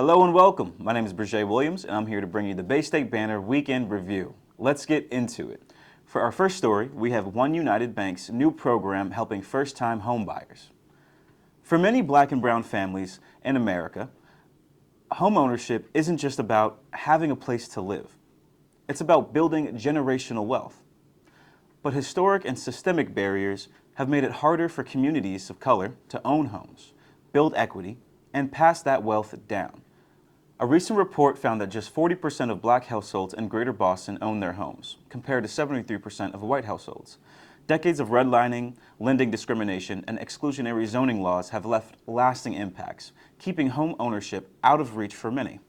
Hello and welcome. My name is Brejé Williams, and I'm here to bring you the Bay State Banner Weekend Review. Let's get into it. For our first story, we have One United Bank's new program helping first-time homebuyers. For many black and brown families in America, homeownership isn't just about having a place to live. It's about building generational wealth. But historic and systemic barriers have made it harder for communities of color to own homes, build equity, and pass that wealth down. A recent report found that just 40% of black households in Greater Boston own their homes, compared to 73% of white households. Decades of redlining, lending discrimination, and exclusionary zoning laws have left lasting impacts, keeping home ownership out of reach for many.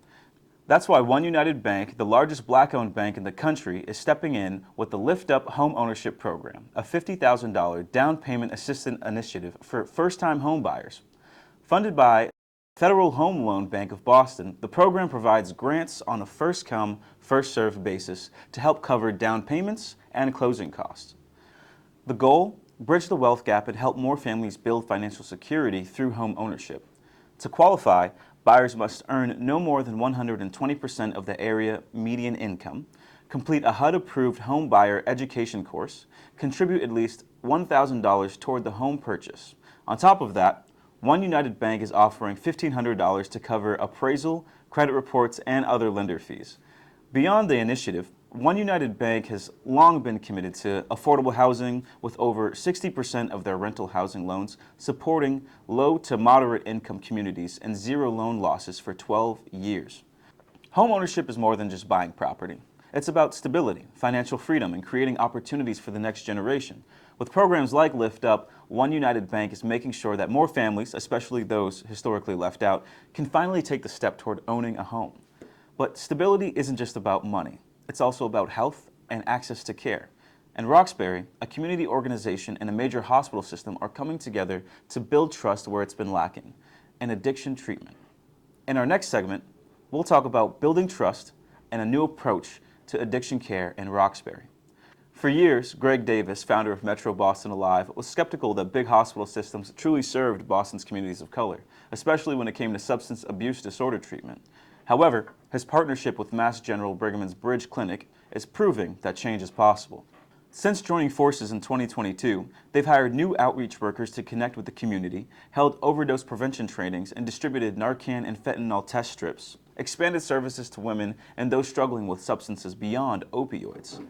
That's why One United Bank, the largest black-owned bank in the country, is stepping in with the Lift Up Home Ownership Program, a $50,000 down payment assistance initiative for first-time homebuyers. Funded by Federal Home Loan Bank of Boston, the program provides grants on a first-come, first-served basis to help cover down payments and closing costs. The goal? Bridge the wealth gap and help more families build financial security through home ownership. To qualify, buyers must earn no more than 120% of the area median income, complete a HUD-approved home buyer education course, contribute at least $1,000 toward the home purchase. On top of that, One United Bank is offering $1,500 to cover appraisal, credit reports, and other lender fees. Beyond the initiative, One United Bank has long been committed to affordable housing, with over 60% of their rental housing loans supporting low to moderate income communities and zero loan losses for 12 years. Home ownership is more than just buying property. It's about stability, financial freedom, and creating opportunities for the next generation. With programs like Lift Up, One United Bank is making sure that more families, especially those historically left out, can finally take the step toward owning a home. But stability isn't just about money. It's also about health and access to care. And Roxbury, a community organization and a major hospital system, are coming together to build trust where it's been lacking, and addiction treatment. In our next segment, we'll talk about building trust and a new approach to addiction care in Roxbury. For years, Greg Davis, founder of Metro Boston Alive, was skeptical that big hospital systems truly served Boston's communities of color, especially when it came to substance abuse disorder treatment. However, his partnership with Mass General Brigham's Bridge Clinic is proving that change is possible. Since joining forces in 2022, they've hired new outreach workers to connect with the community, held overdose prevention trainings, and distributed Narcan and fentanyl test strips, expanded services to women and those struggling with substances beyond opioids.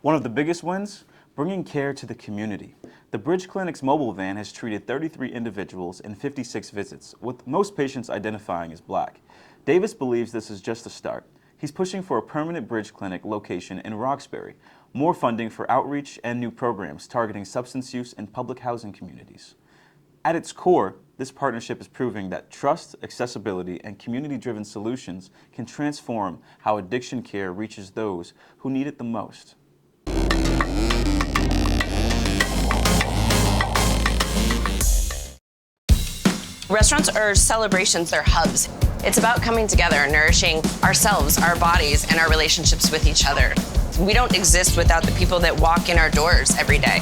One of the biggest wins? Bringing care to the community. The Bridge Clinic's mobile van has treated 33 individuals in 56 visits, with most patients identifying as black. Davis believes this is just a start. He's pushing for a permanent Bridge Clinic location in Roxbury, more funding for outreach, and new programs targeting substance use in public housing communities. At its core, this partnership is proving that trust, accessibility, and community-driven solutions can transform how addiction care reaches those who need it the most. Restaurants are celebrations, they're hubs. It's about coming together, nourishing ourselves, our bodies, and our relationships with each other. We don't exist without the people that walk in our doors every day.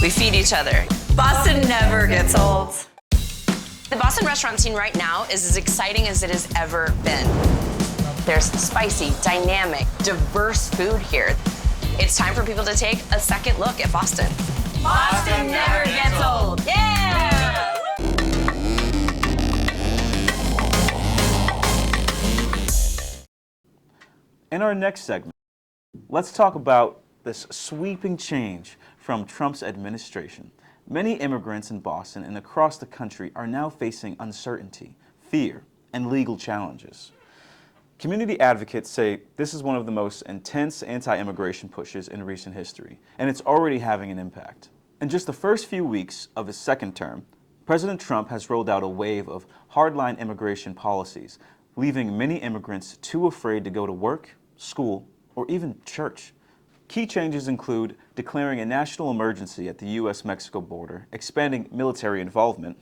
We feed each other. Boston never gets old. The Boston restaurant scene right now is as exciting as it has ever been. There's spicy, dynamic, diverse food here. It's time for people to take a second look at Boston. Boston never gets old. Yeah! In our next segment, let's talk about this sweeping change from Trump's administration. Many immigrants in Boston and across the country are now facing uncertainty, fear, and legal challenges. Community advocates say this is one of the most intense anti-immigration pushes in recent history, and it's already having an impact. In just the first few weeks of his second term, President Trump has rolled out a wave of hardline immigration policies, leaving many immigrants too afraid to go to work, school, or even church. Key changes include declaring a national emergency at the U.S.-Mexico border, expanding military involvement,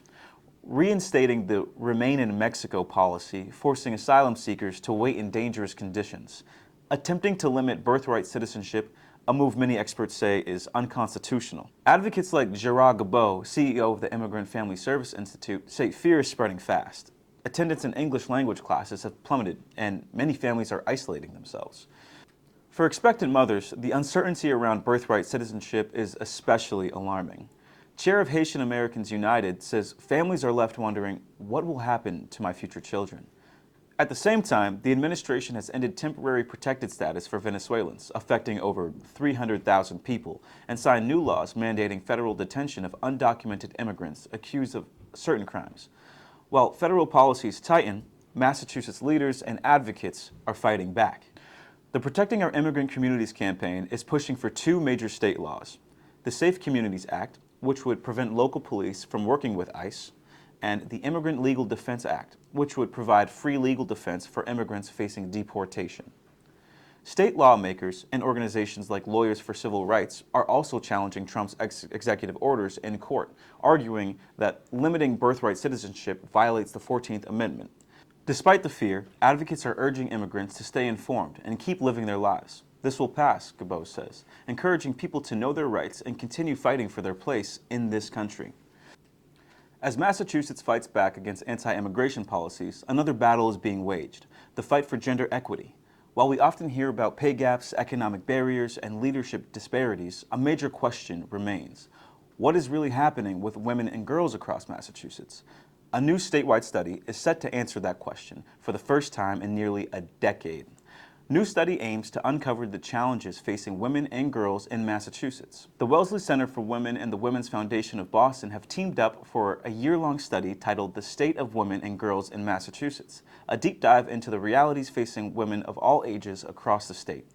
reinstating the Remain in Mexico policy, forcing asylum seekers to wait in dangerous conditions, attempting to limit birthright citizenship, a move many experts say is unconstitutional. Advocates like Gerard Gabeau, CEO of the Immigrant Family Service Institute, say fear is spreading fast. Attendance in English language classes have plummeted, and many families are isolating themselves. For expectant mothers, the uncertainty around birthright citizenship is especially alarming. Chair of Haitian Americans United says families are left wondering, what will happen to my future children? At the same time, the administration has ended temporary protected status for Venezuelans, affecting over 300,000 people, and signed new laws mandating federal detention of undocumented immigrants accused of certain crimes. While federal policies tighten, Massachusetts leaders and advocates are fighting back. The Protecting Our Immigrant Communities campaign is pushing for two major state laws: the Safe Communities Act, which would prevent local police from working with ICE, and the Immigrant Legal Defense Act, which would provide free legal defense for immigrants facing deportation. State lawmakers and organizations like Lawyers for Civil Rights are also challenging Trump's executive orders in court, arguing that limiting birthright citizenship violates the 14th Amendment. Despite the fear, advocates are urging immigrants to stay informed and keep living their lives. This will pass, Gabot says, encouraging people to know their rights and continue fighting for their place in this country. As Massachusetts fights back against anti-immigration policies, another battle is being waged: the fight for gender equity. While we often hear about pay gaps, economic barriers, and leadership disparities, a major question remains: what is really happening with women and girls across Massachusetts? A new statewide study is set to answer that question for the first time in nearly a decade. New study aims to uncover the challenges facing women and girls in Massachusetts. The Wellesley Center for Women and the Women's Foundation of Boston have teamed up for a year-long study titled The State of Women and Girls in Massachusetts, a deep dive into the realities facing women of all ages across the state.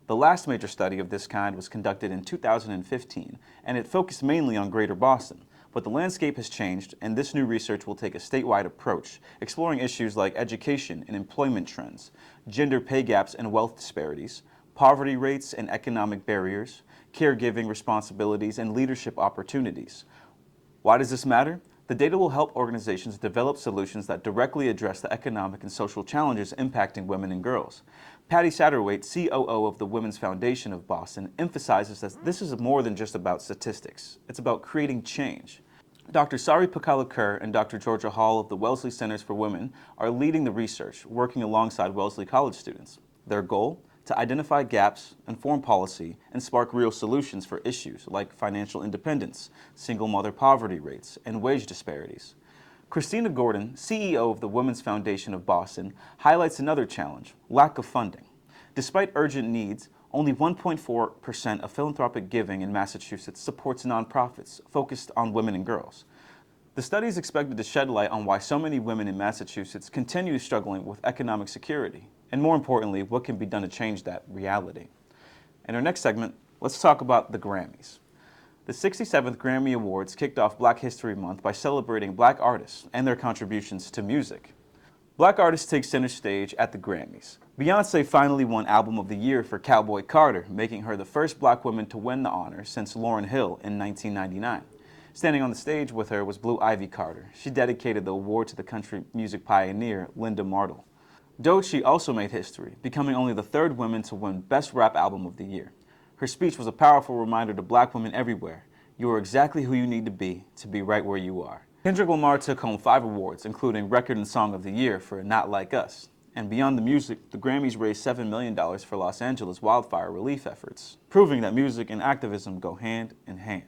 The last major study of this kind was conducted in 2015, and it focused mainly on Greater Boston. But the landscape has changed, and this new research will take a statewide approach, exploring issues like education and employment trends, gender pay gaps and wealth disparities, poverty rates and economic barriers, caregiving responsibilities, and leadership opportunities. Why does this matter? The data will help organizations develop solutions that directly address the economic and social challenges impacting women and girls. Patty Satterwhite, COO of the Women's Foundation of Boston, emphasizes that this is more than just about statistics. It's about creating change. Dr. Sari Pakalakur and Dr. Georgia Hall of the Wellesley Centers for Women are leading the research, working alongside Wellesley College students. Their goal? To identify gaps, inform policy, and spark real solutions for issues like financial independence, single mother poverty rates, and wage disparities. Christina Gordon, CEO of the Women's Foundation of Boston, highlights another challenge: lack of funding. Despite urgent needs, only 1.4% of philanthropic giving in Massachusetts supports nonprofits focused on women and girls. The study is expected to shed light on why so many women in Massachusetts continue struggling with economic security, and more importantly, what can be done to change that reality. In our next segment, let's talk about the Grammys. The 67th Grammy Awards kicked off Black History Month by celebrating Black artists and their contributions to music. Black artists take center stage at the Grammys. Beyoncé finally won Album of the Year for Cowboy Carter, making her the first Black woman to win the honor since Lauryn Hill in 1999. Standing on the stage with her was Blue Ivy Carter. She dedicated the award to the country music pioneer Linda Martle. Doechii also made history, becoming only the third woman to win Best Rap Album of the Year. Her speech was a powerful reminder to Black women everywhere: you are exactly who you need to be right where you are. Kendrick Lamar took home 5 awards, including Record and Song of the Year for Not Like Us. And beyond the music, the Grammys raised $7 million for Los Angeles wildfire relief efforts, proving that music and activism go hand in hand.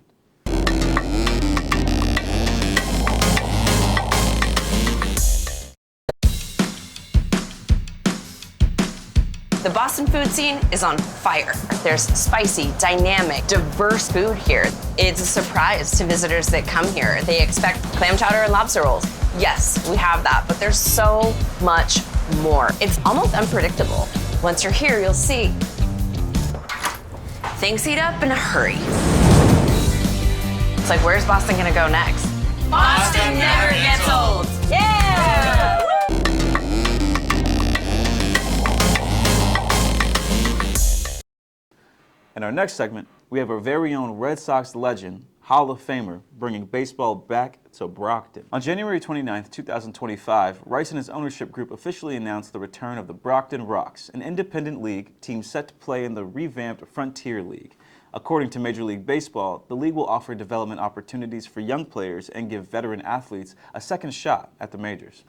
The Boston food scene is on fire. There's spicy, dynamic, diverse food here. It's a surprise to visitors that come here. They expect clam chowder and lobster rolls. Yes, we have that, but there's so much more. It's almost unpredictable. Once you're here, you'll see. Things heat up in a hurry. It's like, where's Boston gonna go next? Boston never gets old. Yeah! In our next segment, we have our very own Red Sox legend, Hall of Famer, bringing baseball back to Brockton. On January 29, 2025, Rice and his ownership group officially announced the return of the Brockton Rox, an independent league team set to play in the revamped Frontier League. According to Major League Baseball, the league will offer development opportunities for young players and give veteran athletes a second shot at the majors.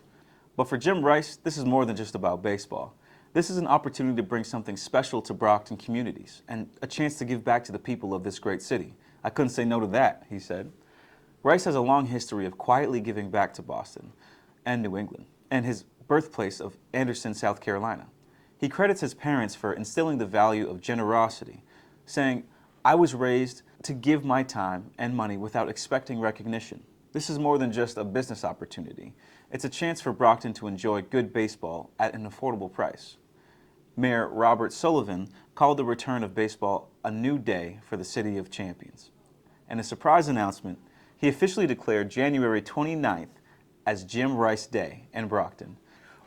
But for Jim Rice, this is more than just about baseball. This is an opportunity to bring something special to Brockton communities and a chance to give back to the people of this great city. I couldn't say no to that, he said. Rice has a long history of quietly giving back to Boston and New England and his birthplace of Anderson, South Carolina. He credits his parents for instilling the value of generosity, saying, "I was raised to give my time and money without expecting recognition. This is more than just a business opportunity. It's a chance for Brockton to enjoy good baseball at an affordable price." Mayor Robert Sullivan called the return of baseball a new day for the City of Champions. In a surprise announcement, he officially declared January 29th as Jim Rice Day in Brockton.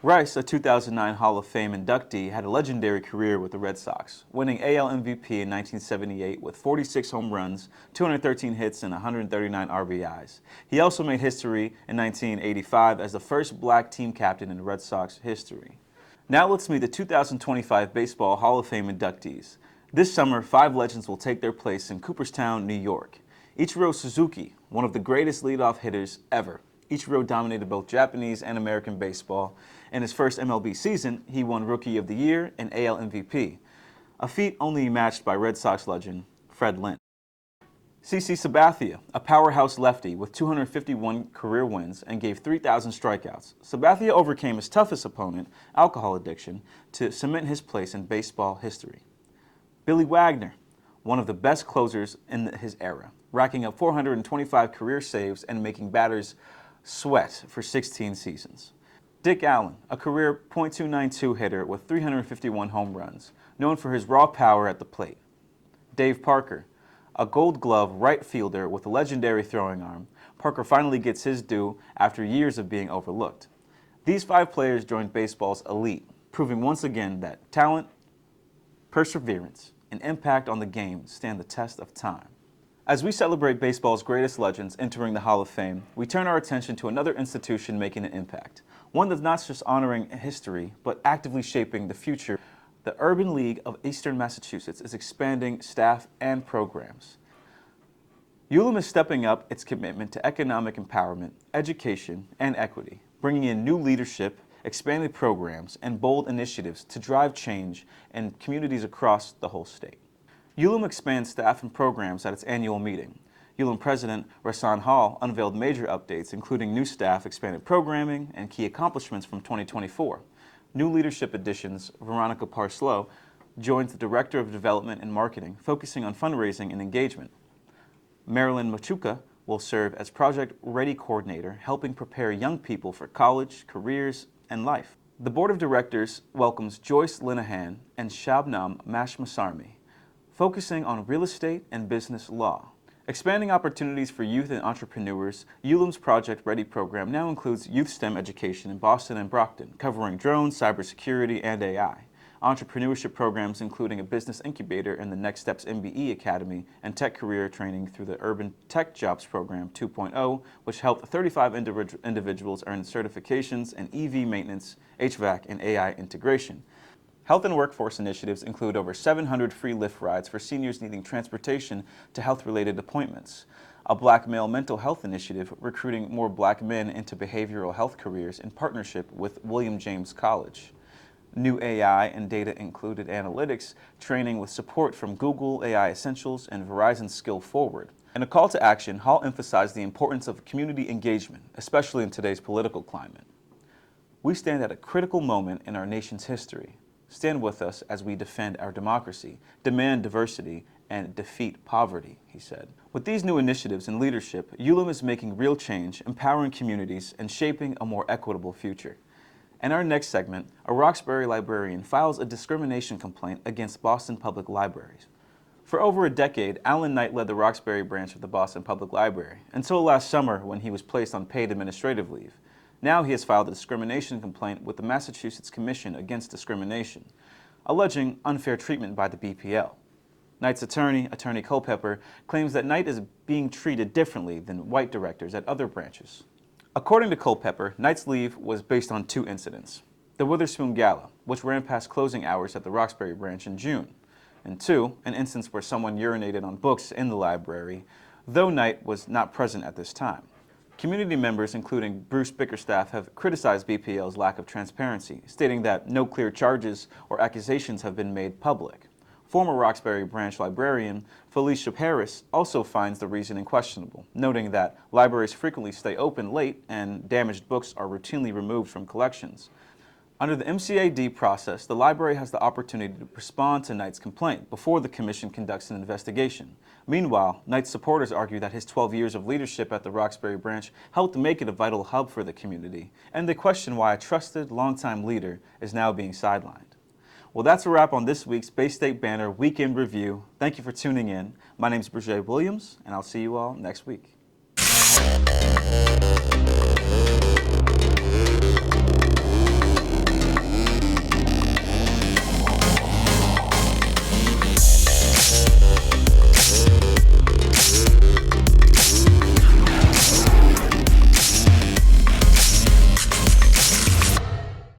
Rice, a 2009 Hall of Fame inductee, had a legendary career with the Red Sox, winning AL MVP in 1978 with 46 home runs, 213 hits, and 139 RBIs. He also made history in 1985 as the first black team captain in Red Sox history. Now let's meet the 2025 Baseball Hall of Fame inductees. This summer, 5 legends will take their place in Cooperstown, New York. Ichiro Suzuki, one of the greatest leadoff hitters ever. Ichiro dominated both Japanese and American baseball. In his first MLB season, he won Rookie of the Year and AL MVP, a feat only matched by Red Sox legend Fred Lynn. CC Sabathia, a powerhouse lefty with 251 career wins and gave 3,000 strikeouts. Sabathia overcame his toughest opponent, alcohol addiction, to cement his place in baseball history. Billy Wagner, one of the best closers in his era, racking up 425 career saves and making batters sweat for 16 seasons. Dick Allen, a career .292 hitter with 351 home runs, known for his raw power at the plate. Dave Parker, a Gold Glove right fielder with a legendary throwing arm, Parker finally gets his due after years of being overlooked. These 5 players joined baseball's elite, proving once again that talent, perseverance, and impact on the game stand the test of time. As we celebrate baseball's greatest legends entering the Hall of Fame, we turn our attention to another institution making an impact, one that's not just honoring history, but actively shaping the future. The Urban League of Eastern Massachusetts is expanding staff and programs. ULM is stepping up its commitment to economic empowerment, education, and equity, bringing in new leadership, expanded programs, and bold initiatives to drive change in communities across the whole state. ULM expands staff and programs at its annual meeting. ULM President Rasan Hall unveiled major updates, including new staff, expanded programming, and key accomplishments from 2024. New leadership additions, Veronica Parslow joins the Director of Development and Marketing, focusing on fundraising and engagement. Marilyn Machuca will serve as Project Ready Coordinator, helping prepare young people for college, careers, and life. The Board of Directors welcomes Joyce Linehan and Shabnam Mashmasarmi, focusing on real estate and business law. Expanding opportunities for youth and entrepreneurs, ULM's Project Ready program now includes youth STEM education in Boston and Brockton, covering drones, cybersecurity, and AI. Entrepreneurship programs including a business incubator in the Next Steps MBE Academy and tech career training through the Urban Tech Jobs Program 2.0, which helped 35 individuals earn certifications in EV maintenance, HVAC, and AI integration. Health and workforce initiatives include over 700 free Lyft rides for seniors needing transportation to health-related appointments, a Black male mental health initiative recruiting more Black men into behavioral health careers in partnership with William James College. New AI and data-included analytics training with support from Google AI Essentials and Verizon Skill Forward. In a call to action, Hall emphasized the importance of community engagement, especially in today's political climate. We stand at a critical moment in our nation's history. Stand with us as we defend our democracy, demand diversity, and defeat poverty, he said. With these new initiatives and leadership, ULM is making real change, empowering communities, and shaping a more equitable future. In our next segment, a Roxbury librarian files a discrimination complaint against Boston Public Libraries. For over a decade, Alan Knight led the Roxbury branch of the Boston Public Library, until last summer when he was placed on paid administrative leave. Now he has filed a discrimination complaint with the Massachusetts Commission Against Discrimination, alleging unfair treatment by the BPL. Knight's attorney, Attorney Culpepper, claims that Knight is being treated differently than white directors at other branches. According to Culpepper, Knight's leave was based on 2 incidents. The Witherspoon Gala, which ran past closing hours at the Roxbury branch in June, and 2, an instance where someone urinated on books in the library, though Knight was not present at this time. Community members, including Bruce Bickerstaff, have criticized BPL's lack of transparency, stating that no clear charges or accusations have been made public. Former Roxbury branch librarian Felicia Harris also finds the reasoning questionable, noting that libraries frequently stay open late and damaged books are routinely removed from collections. Under the MCAD process, the library has the opportunity to respond to Knight's complaint before the commission conducts an investigation. Meanwhile, Knight's supporters argue that his 12 years of leadership at the Roxbury branch helped make it a vital hub for the community, and they question why a trusted, longtime leader is now being sidelined. Well, that's a wrap on this week's Bay State Banner Weekend Review. Thank you for tuning in. My name is Brejé Williams, and I'll see you all next week.